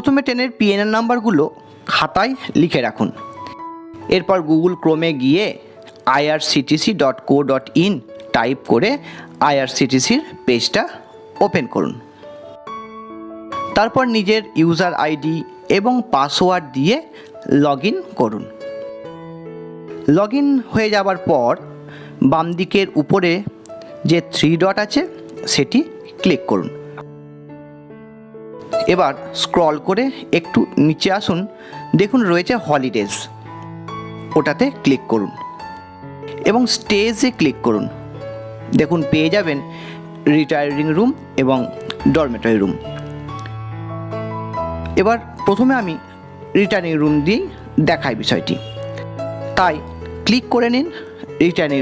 প্রথমে ট্রেনের পিএনআর নাম্বারগুলো খাতায় লিখে রাখুন। এরপর গুগল ক্রোমে গিয়ে irctc.co.in টাইপ করে আইআরসিটিসির পেজটা ওপেন করুন। তারপর নিজের ইউজার আইডি এবং পাসওয়ার্ড দিয়ে লগ ইন করুন। লগ ইন হয়ে যাবার পর বাম দিকের উপরে যে 3 ডট আছে সেটি ক্লিক করুন। এবার স্ক্রল করে একটু নিচে আসুন, দেখুন রয়েছে হলিডেজ, ওটাতে ক্লিক করুন এবং স্টেজে ক্লিক করুন। দেখুন পেয়ে যাবেন রিটায়ারিং রুম এবং ডরমেটরি রুম। এবার প্রথমে আমি রিটায়ারিং রুম দিয়েই দেখাই বিষয়টি, তাই ক্লিক করে নিন রিটায়ারিং রুম।